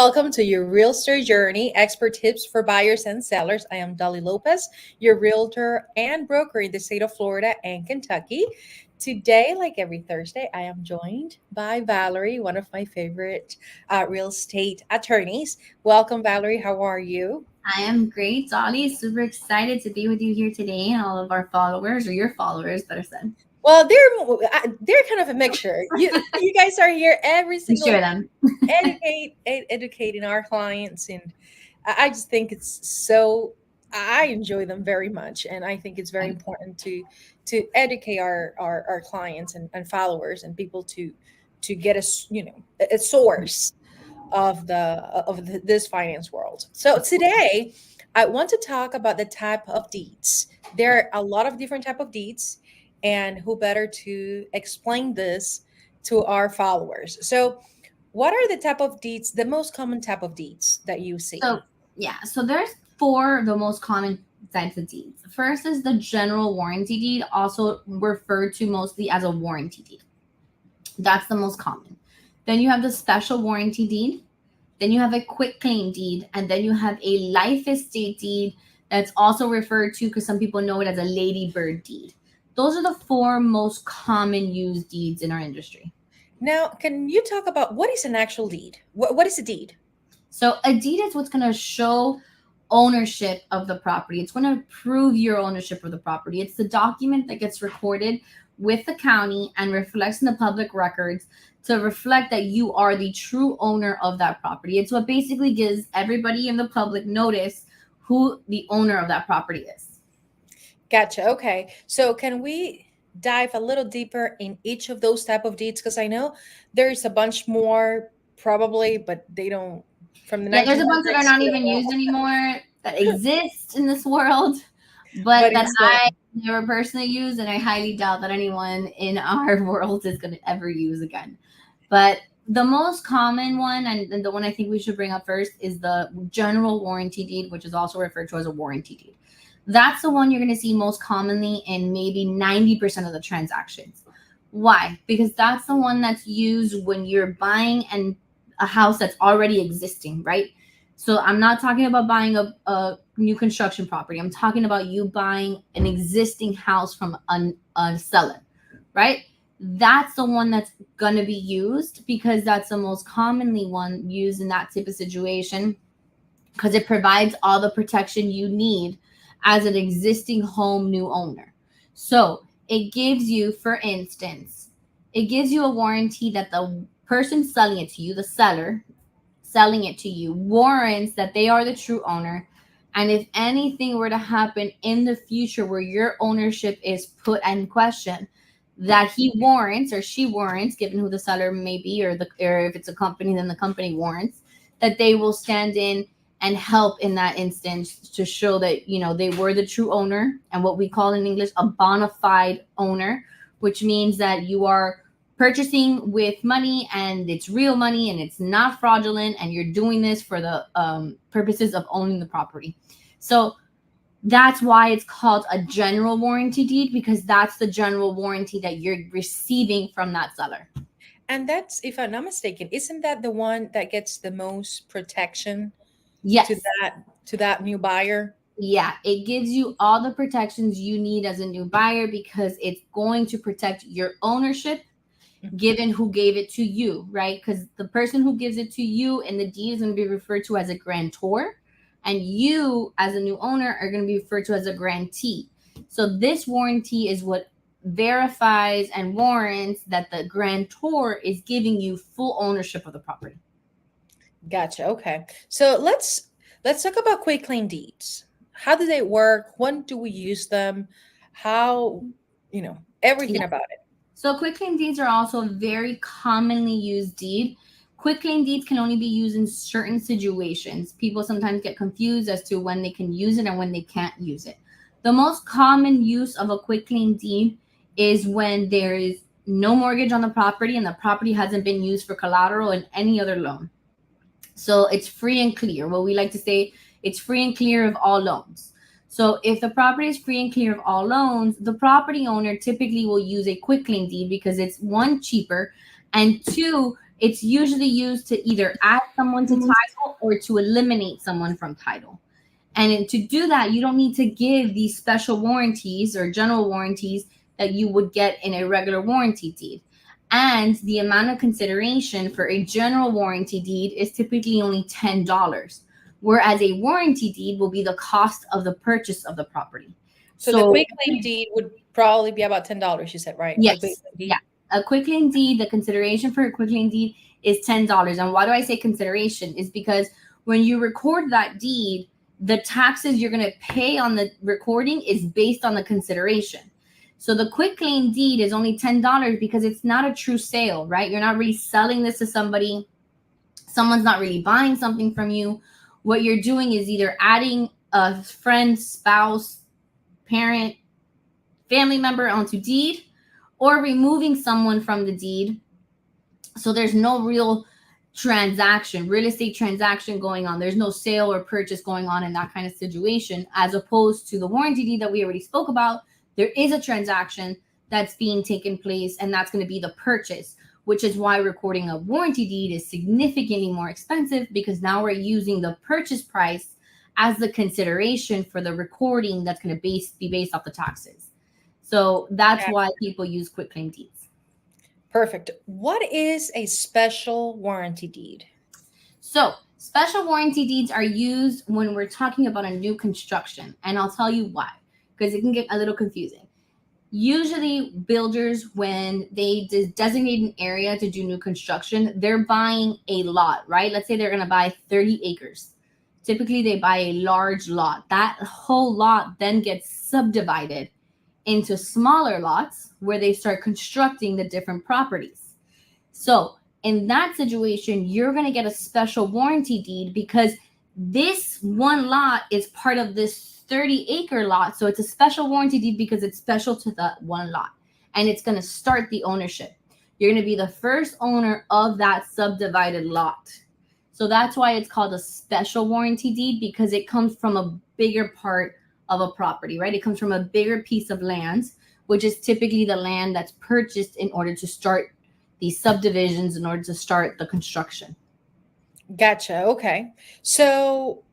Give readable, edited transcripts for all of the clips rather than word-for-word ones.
Welcome to your Realtor Journey, expert tips for buyers and sellers. I am Dolly Lopez, your realtor and broker in the state of Florida and Kentucky. Today, like every Thursday, I am joined by Valerie, one of my favorite real estate attorneys. Welcome, Valerie. How are you? I am great, Dolly. Super excited to be with you here today and all of our followers, or your followers, better said. Well, they're kind of a mixture. You guys are here every We single share them. educating our clients, and I just think it's so. I enjoy them very much, and I think it's very important to educate our clients and followers and people to get a source of this finance world. So today I want to talk about the type of deeds. There are a lot of different type of deeds, and who better to explain this to our followers. So what are the type of deeds, the most common type of deeds that you see? So there's four of the most common types of deeds. First is the general warranty deed, also referred to mostly as a warranty deed. That's the most common. Then you have the special warranty deed. Then you have a quitclaim deed, and then you have a life estate deed that's also referred to, because some people know it as a ladybird deed. Those are the four most common used deeds in our industry. Now, can you talk about what is an actual deed? What is a deed? So a deed is what's going to show ownership of the property. It's going to prove your ownership of the property. It's the document that gets recorded with the county and reflects in the public records to reflect that you are the true owner of that property. It's what basically gives everybody in the public notice who the owner of that property is. Gotcha. Okay. So can we dive a little deeper in each of those type of deeds? Because I know there's a bunch more probably, but they don't from the Yeah, there's a bunch that are 1900s. not even used anymore that exist in this world, but that It's I never personally use, and I highly doubt that anyone in our world is going to ever use again. But the most common one, and the one I think we should bring up first, is the general warranty deed, which is also referred to as a warranty deed. That's the one you're going to see most commonly in maybe 90% of the transactions. Why? Because that's the one that's used when you're buying a house that's already existing, right? So I'm not talking about buying a new construction property. I'm talking about you buying an existing house from a seller, right? That's the one that's going to be used, because that's the most commonly one used in that type of situation, because it provides all the protection you need as an existing home new owner. So it gives you, for instance, it gives you a warranty that the person selling it to you, the seller selling it to you, warrants that they are the true owner. And if anything were to happen in the future where your ownership is put in question, that he warrants, or she warrants, given who the seller may be, or if it's a company, then the company warrants that they will stand in and help in that instance to show that, they were the true owner, and what we call in English a bona fide owner, which means that you are purchasing with money and it's real money and it's not fraudulent, and you're doing this for the purposes of owning the property. So that's why it's called a general warranty deed, because that's the general warranty that you're receiving from that seller. And that's, if I'm not mistaken, isn't that the one that gets the most protection? Yes. To that new buyer? Yeah, it gives you all the protections you need as a new buyer, because it's going to protect your ownership, given who gave it to you, right? Because the person who gives it to you in the deed is going to be referred to as a grantor, and you as a new owner are going to be referred to as a grantee. So this warranty is what verifies and warrants that the grantor is giving you full ownership of the property. Gotcha. Okay. So let's talk about quitclaim deeds. How do they work? When do we use them? How, everything about it. So quitclaim deeds are also a very commonly used deed. Quitclaim deeds can only be used in certain situations. People sometimes get confused as to when they can use it and when they can't use it. The most common use of a quitclaim deed is when there is no mortgage on the property and the property hasn't been used for collateral in any other loan. So it's free and clear. What we like to say, it's free and clear of all loans. So if the property is free and clear of all loans, the property owner typically will use a quitclaim deed, because it's, one, cheaper, and two, It's usually used to either add someone to title or to eliminate someone from title. And to do that, you don't need to give these special warranties or general warranties that you would get in a regular warranty deed. And the amount of consideration for a general warranty deed is typically only $10, whereas a warranty deed will be the cost of the purchase of the property. So the quitclaim deed would probably be about $10, you said, right? Yes. Yeah. A quitclaim deed, the consideration for a quitclaim deed is $10. And why do I say consideration? Is because when you record that deed, the taxes you're going to pay on the recording is based on the consideration. So the quitclaim deed is only $10 because it's not a true sale, right? You're not really selling this to somebody. Someone's not really buying something from you. What you're doing is either adding a friend, spouse, parent, family member onto deed, or removing someone from the deed. So there's no real real estate transaction going on. There's no sale or purchase going on in that kind of situation, as opposed to the warranty deed that we already spoke about. There is a transaction that's being taken place, and that's going to be the purchase, which is why recording a warranty deed is significantly more expensive, because now we're using the purchase price as the consideration for the recording that's going to be based off the taxes. So that's why people use quitclaim deeds. Perfect. What is a special warranty deed? So special warranty deeds are used when we're talking about a new construction. And I'll tell you why, because it can get a little confusing. Usually builders, when they designate an area to do new construction, they're buying a lot, right? Let's say they're going to buy 30 acres. Typically they buy a large lot. That whole lot then gets subdivided into smaller lots where they start constructing the different properties. So in that situation, you're going to get a special warranty deed because this one lot is part of this 30-acre lot. So it's a special warranty deed because it's special to that one lot, and it's going to start the ownership. You're going to be the first owner of that subdivided lot. So that's why it's called a special warranty deed, because it comes from a bigger part of a property, right? It comes from a bigger piece of land, which is typically the land that's purchased in order to start these subdivisions, in order to start the construction. Gotcha. Okay. So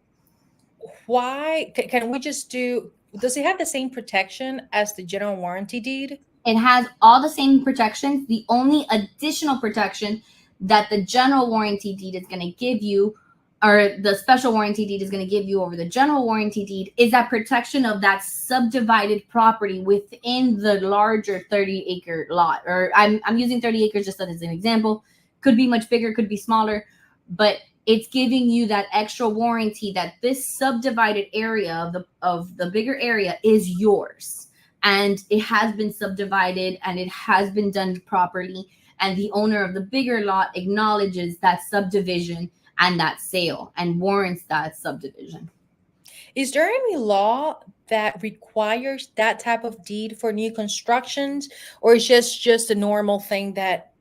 why can we just does it have the same protection as the general warranty deed? It has all the same protections. The only additional protection that the general warranty deed is going to give you, or the special warranty deed is going to give you over the general warranty deed, is that protection of that subdivided property within the larger 30-acre lot. Or I'm using 30 acres just as an example. Could be much bigger, could be smaller, but it's giving you that extra warranty that this subdivided area of the bigger area is yours, and it has been subdivided and it has been done properly, and the owner of the bigger lot acknowledges that subdivision and that sale and warrants that subdivision. Is there any law that requires that type of deed for new constructions, or is just a normal thing that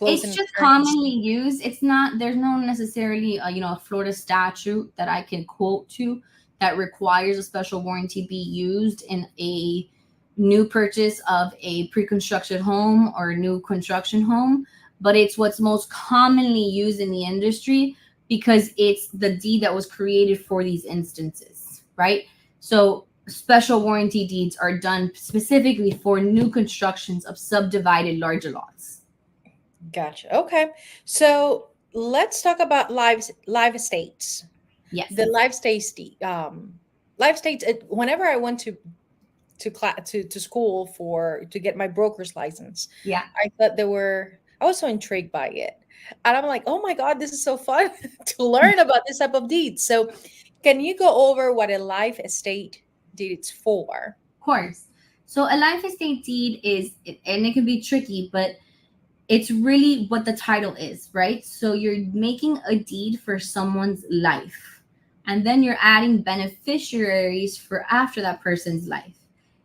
it's just commonly used? It's not, there's no necessarily a Florida statute that I can quote to that requires a special warranty be used in a new purchase of a pre-construction home or a new construction home, but it's what's most commonly used in the industry because it's the deed that was created for these instances, right? So special warranty deeds are done specifically for new constructions of subdivided larger lots. Gotcha. Okay. So let's talk about live estates. Yes. The live estates, whenever I went to school to get my broker's license. Yeah. I thought I was so intrigued by it. And I'm like, oh my God, this is so fun to learn about this type of deeds. So can you go over what a live estate deed is for? Of course. So a live estate deed and it can be tricky, but it's really what the title is, right? So you're making a deed for someone's life, and then you're adding beneficiaries for after that person's life.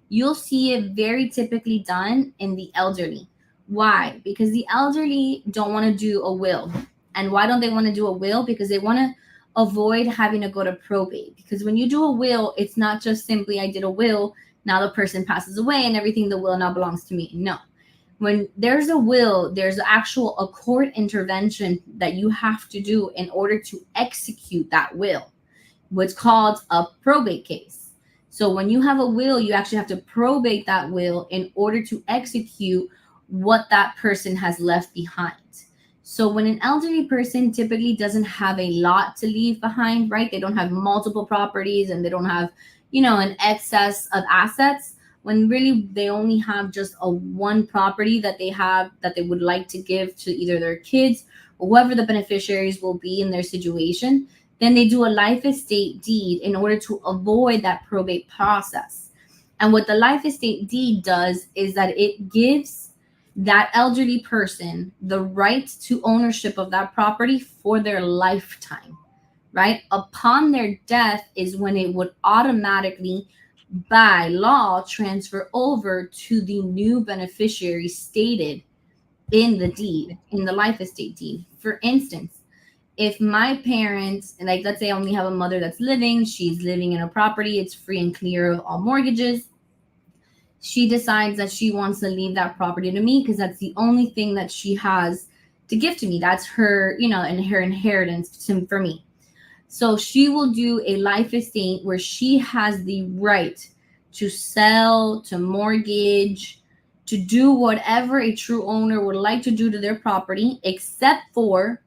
You'll see it very typically done in the elderly. Why? Because the elderly don't want to do a will. And why don't they want to do a will? Because they want to avoid having to go to probate. Because when you do a will, it's not just simply I did a will, now the person passes away and everything in the will now belongs to me. No. When there's a will, there's actual a court intervention that you have to do in order to execute that will, what's called a probate case. So when you have a will, you actually have to probate that will in order to execute what that person has left behind. So when an elderly person typically doesn't have a lot to leave behind, right? They don't have multiple properties and they don't have, an excess of assets, when really they only have just a one property that they have that they would like to give to either their kids or whoever the beneficiaries will be in their situation, then they do a life estate deed in order to avoid that probate process. And what the life estate deed does is that it gives that elderly person the right to ownership of that property for their lifetime, right? Upon their death is when it would automatically, by law, transfer over to the new beneficiary stated in the deed, in the life estate deed. For instance, if my parents, like let's say I only have a mother that's living, she's living in a property, it's free and clear of all mortgages. She decides that she wants to leave that property to me because that's the only thing that she has to give to me. That's her, and her inheritance for me. So she will do a life estate where she has the right to sell, to mortgage, to do whatever a true owner would like to do to their property, except for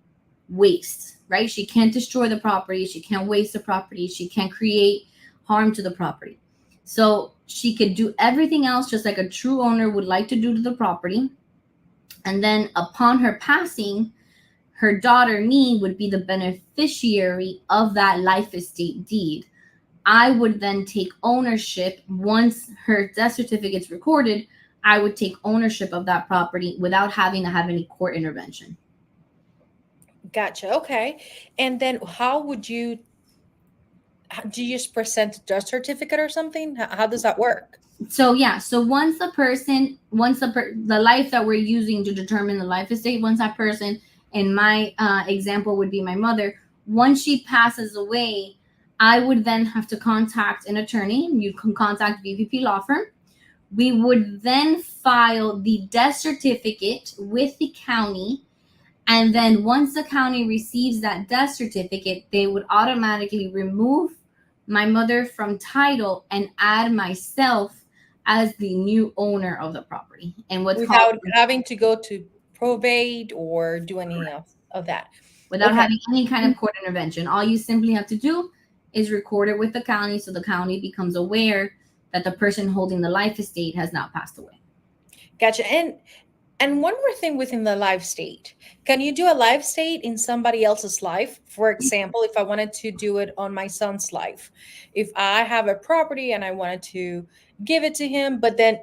waste, right? She can't destroy the property. She can't waste the property. She can't create harm to the property. So she could do everything else just like a true owner would like to do to the property. And then upon her passing, her daughter, me, would be the beneficiary of that life estate deed. I would then take ownership once her death certificate's recorded. I would take ownership of that property without having to have any court intervention. Gotcha. Okay. And then do you just present a death certificate or something? How does that work? So yeah, so once the life that we're using to determine the life estate, once that person, in my example would be my mother, once she passes away, I would then have to contact an attorney. You can contact VPP Law Firm. We would then file the death certificate with the county. And then once the county receives that death certificate, they would automatically remove my mother from title and add myself as the new owner of the property. And what's Without called, having to go to probate or do any of that. without Okay. having any kind of court intervention. All you simply have to do is record it with the county so the county becomes aware that the person holding the life estate has not passed away. Gotcha. And one more thing within the life state. Can you do a life state in somebody else's life? For example, if I wanted to do it on my son's life, if I have a property and I wanted to give it to him, but then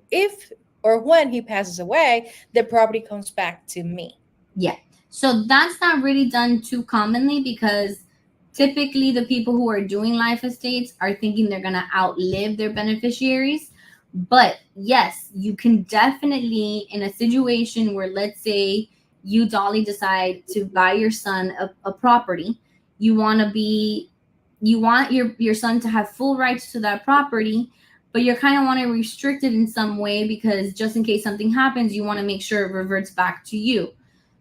if or when he passes away, the property comes back to me. Yeah. So that's not really done too commonly because typically the people who are doing life estates are thinking they're going to outlive their beneficiaries. But yes, you can definitely, in a situation where, let's say, you, Dolly, decide to buy your son a property, you want your son to have full rights to that property, but you kind of want to restrict it in some way because just in case something happens, you want to make sure it reverts back to you.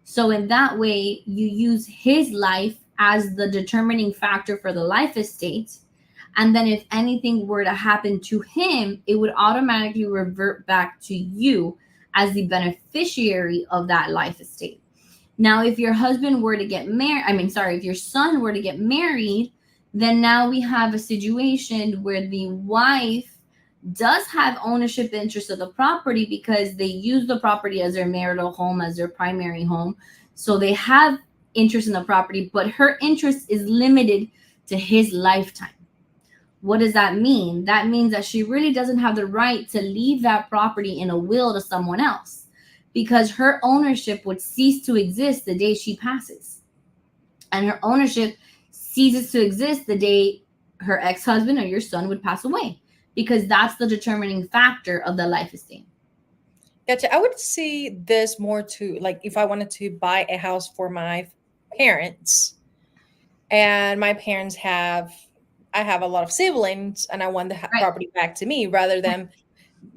So in that way, you use his life as the determining factor for the life estate. And then if anything were to happen to him, it would automatically revert back to you as the beneficiary of that life estate. Now, if your husband were to get married, if your son were to get married, then now we have a situation where the wife does have ownership interest of the property because they use the property as their marital home, as their primary home. So they have interest in the property, but her interest is limited to his lifetime. What does that mean? That means that she really doesn't have the right to leave that property in a will to someone else because her ownership would cease to exist the day she passes. And her ownership ceases to exist the day her ex-husband or your son would pass away, because that's the determining factor of the life estate. Gotcha. I would see this more to like if I wanted to buy a house for my parents and my parents I have a lot of siblings and I want the property back to me rather than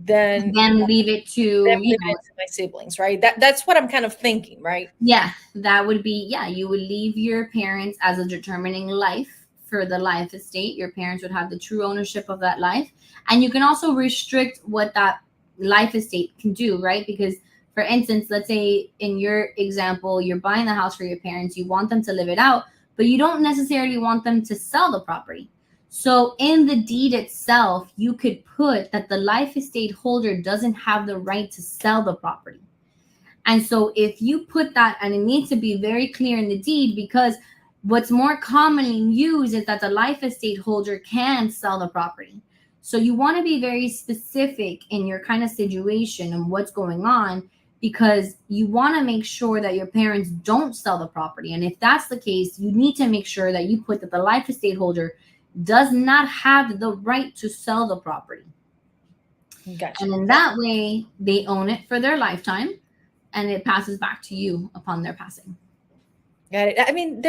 then then leave it to, them leave it to my siblings, right? That's what I'm kind of thinking, right? yeah, that would be, yeah, you would leave your parents as a determining life for the life estate. Your parents would have the true ownership of that life. And you can also restrict what that life estate can do, right? Because, for instance, let's say in your example, you're buying the house for your parents, you want them to live it out, but you don't necessarily want them to sell the property. So in the deed itself, you could put that the life estate holder doesn't have the right to sell the property. And so if you put that, and it needs to be very clear in the deed, because what's more commonly used is that the life estate holder can sell the property. So you want to be very specific in your kind of situation and what's going on, because you want to make sure that your parents don't sell the property. And if that's the case, you need to make sure that you put that the life estate holder does not have the right to sell the property. Gotcha. And in that way, they own it for their lifetime, and it passes back to you upon their passing. Got it. I mean,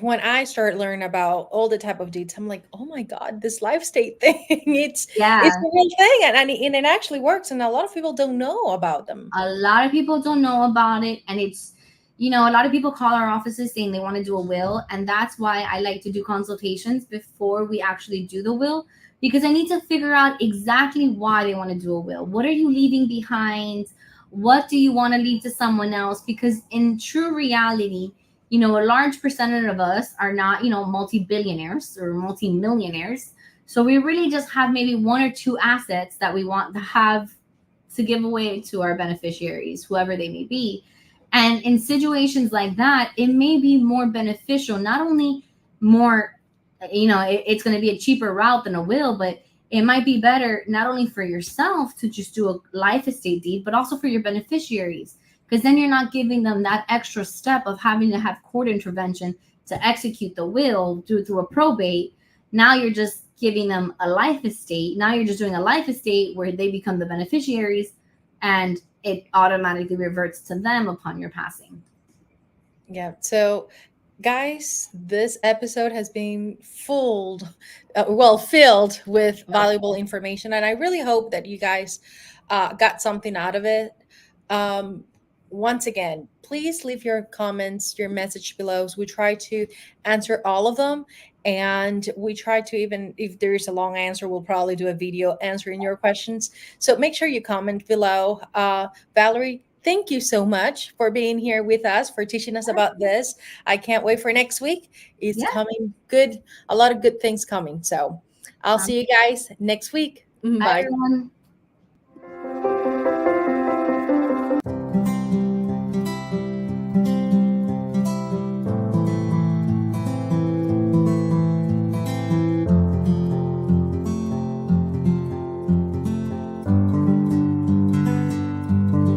when I started learning about all the type of deeds, I'm like, oh my God, this life state thing, it's a real thing. And it actually works. And a lot of people don't know about them. A lot of people don't know about it. And it's, a lot of people call our offices saying they want to do a will. And that's why I like to do consultations before we actually do the will, because I need to figure out exactly why they want to do a will. What are you leaving behind? What do you want to leave to someone else? Because in true reality, a large percentage of us are not, multi-billionaires or multi-millionaires. So we really just have maybe one or two assets that we want to have to give away to our beneficiaries, whoever they may be. And in situations like that, it may be more beneficial, not only more, it's going to be a cheaper route than a will, but it might be better not only for yourself to just do a life estate deed, but also for your beneficiaries, because then you're not giving them that extra step of having to have court intervention to execute the will through a probate. Now you're just giving them a life estate. Now you're just doing a life estate where they become the beneficiaries, and it automatically reverts to them upon your passing. Yeah. So, guys, this episode has been filled with valuable information, and I really hope that you guys got something out of it. Once again, please leave your comments, your message below. We try to answer all of them, and we try to, even if there is a long answer, we'll probably do a video answering your questions. So make sure you comment below. Valerie, thank you so much for being here with us, for teaching us about this. I can't wait for next week. It's coming good. A lot of good things coming. So I'll see you guys next week. Bye. Everyone.